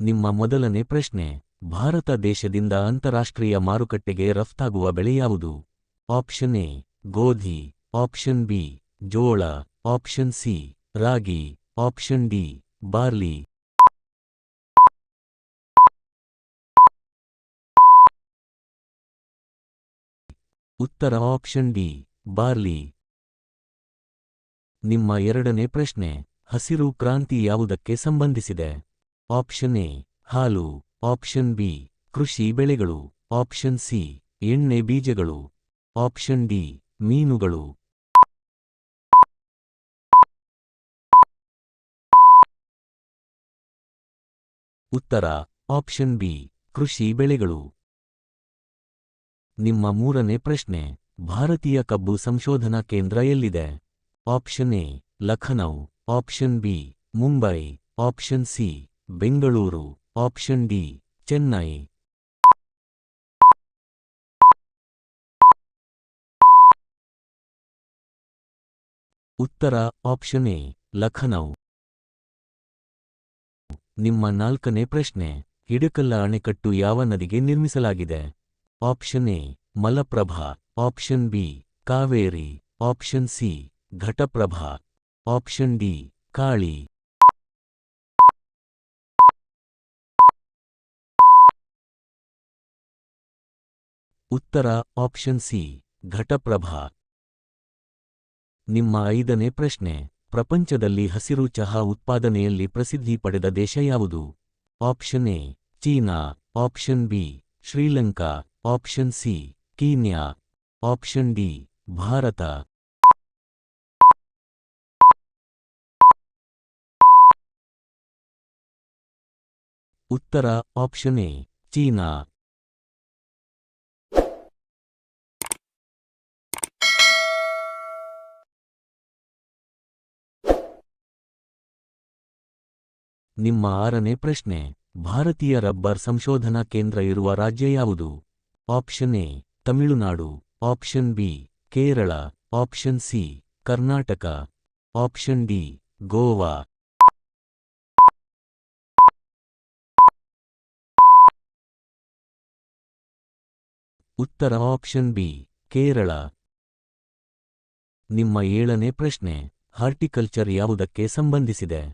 ನಿಮ್ಮ ಮೊದಲನೇ ಪ್ರಶ್ನೆ, ಭಾರತ ದೇಶದಿಂದ ಅಂತಾರಾಷ್ಟ್ರೀಯ ಮಾರುಕಟ್ಟೆಗೆ ರಫ್ತಾಗುವ ಬೆಳೆ ಯಾವುದು? ಆಪ್ಷನ್ ಎ ಗೋಧಿ, ಆಪ್ಷನ್ ಬಿ ಜೋಳ, ಆಪ್ಷನ್ ಸಿ ರಾಗಿ, ಆಪ್ಷನ್ ಡಿ ಬಾರ್ಲಿ. ಉತ್ತರ ಆಪ್ಷನ್ ಡಿ ಬಾರ್ಲಿ. ನಿಮ್ಮ ಎರಡನೇ ಪ್ರಶ್ನೆ, ಹಸಿರು ಕ್ರಾಂತಿ ಯಾವುದಕ್ಕೆ ಸಂಬಂಧಿಸಿದೆ? ಆಪ್ಷನ್ ಎ ಹಾಲು, ಆಪ್ಷನ್ ಬಿ ಕೃಷಿ ಬೆಳೆಗಳು, ಆಪ್ಷನ್ ಸಿ ಎಣ್ಣೆ ಬೀಜಗಳು, ಆಪ್ಷನ್ ಡಿ ಮೀನುಗಳು. ಉತ್ತರ ಆಪ್ಷನ್ ಬಿ ಕೃಷಿ ಬೆಳೆಗಳು. ನಿಮ್ಮ ಮೂರನೇ ಪ್ರಶ್ನೆ, ಭಾರತೀಯ ಕಬ್ಬು ಸಂಶೋಧನಾ ಕೇಂದ್ರ ಎಲ್ಲಿದೆ? Option A Lucknow, option B Mumbai, option C Bengaluru, option D Chennai. ಉತ್ತರ ಆಪ್ಷನ್ ಎ ಲಖನೌ. ನಿಮ್ಮ ನಾಲ್ಕನೇ ಪ್ರಶ್ನೆ, ಹಿಡಕಲ್ಲ ಅಣೆಕಟ್ಟು ಯಾವ ನದಿಗೆ ನಿರ್ಮಿಸಲಾಗಿದೆ? Option A Malaprabha, option B Kaveri, option C Ghataprabha, option D Kali. ಉತ್ತರ ಆಪ್ಷನ್ ಸಿ ಘಟಪ್ರಭಾ. ನಿಮ್ಮ ಐದನೇ ಪ್ರಶ್ನೆ, ಪ್ರಪಂಚದಲ್ಲಿ ಹಸಿರು ಚಹಾ ಉತ್ಪಾದನೆಯಲ್ಲಿ ಪ್ರಸಿದ್ಧಿ ಪಡೆದ ದೇಶ ಯಾವುದು? Option A China, option B Sri Lanka, option C Kenya, option D Bharat. ಉತ್ತರ ಆಪ್ಷನ್ ಎ ಚೀನಾ. ನಿಮ್ಮ ಆರನೇ ಪ್ರಶ್ನೆ, ಭಾರತೀಯ ರಬ್ಬರ್ ಸಂಶೋಧನಾ ಕೇಂದ್ರ ಇರುವ ರಾಜ್ಯ ಯಾವುದು? Option A Tamil Nadu, option B Kerala, option C Karnataka, option D Goa. ಉತ್ತರ ಆಪ್ಷನ್ ಬಿ ಕೇರಳ. ನಿಮ್ಮ ಏಳನೇ ಪ್ರಶ್ನೆ, ಹಾರ್ಟಿಕಲ್ಚರ್ ಯಾವುದಕ್ಕೆ ಸಂಬಂಧಿಸಿದೆ?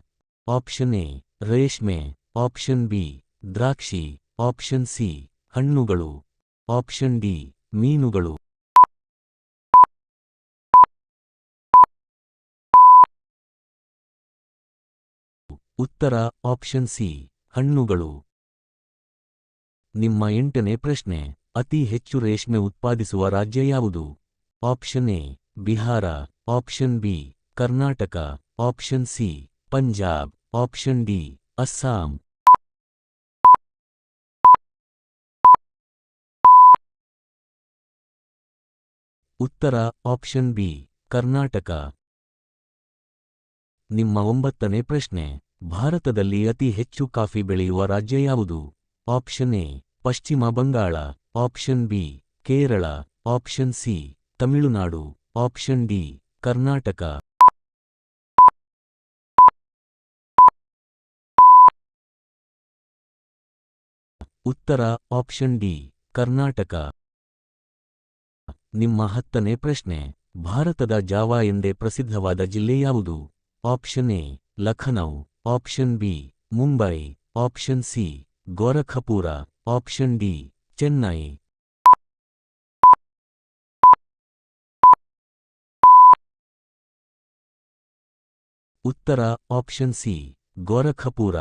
ಆಪ್ಷನ್ ಎ ರೇಷ್ಮೆ, ಆಪ್ಷನ್ ಬಿ ದ್ರಾಕ್ಷಿ, ಆಪ್ಷನ್ ಸಿ ಹಣ್ಣುಗಳು, ಆಪ್ಷನ್ ಡಿ ಮೀನುಗಳು. ಉತ್ತರ ಆಪ್ಷನ್ ಸಿ ಹಣ್ಣುಗಳು. ನಿಮ್ಮ ಎಂಟನೇ ಪ್ರಶ್ನೆ, ಅತಿ ಹೆಚ್ಚು ರೇಷ್ಮೆ ಉತ್ಪಾದಿಸುವ ರಾಜ್ಯ ಯಾವುದು? Option A Bihar, option B Karnataka, option C Punjab, option D Assam. ಉತ್ತರ ಆಪ್ಷನ್ ಬಿ ಕರ್ನಾಟಕ. ನಿಮ್ಮ ಒಂಬತ್ತನೇ ಪ್ರಶ್ನೆ, ಭಾರತದಲ್ಲಿ ಅತಿ ಹೆಚ್ಚು ಕಾಫಿ ಬೆಳೆಯುವ ರಾಜ್ಯ ಯಾವುದು? Option A Pashchima Bangala, option B Kerala, option C Tamil Nadu, option D Karnataka. ಉತ್ತರ ಆಪ್ಷನ್ ಡಿ ಕರ್ನಾಟಕ. ನಿಮ್ಮ ಹತ್ತನೇ ಪ್ರಶ್ನೆ, ಭಾರತದ ಜಾವಾ ಎಂದೇ ಪ್ರಸಿದ್ಧವಾದ ಜಿಲ್ಲೆ ಯಾವುದು? Option A Lucknow, option B Mumbai, option C Gorakhpur, option D Chennai. ಉತ್ತರ ಆಪ್ಷನ್ ಸಿ ಗೋರಖಪುರ.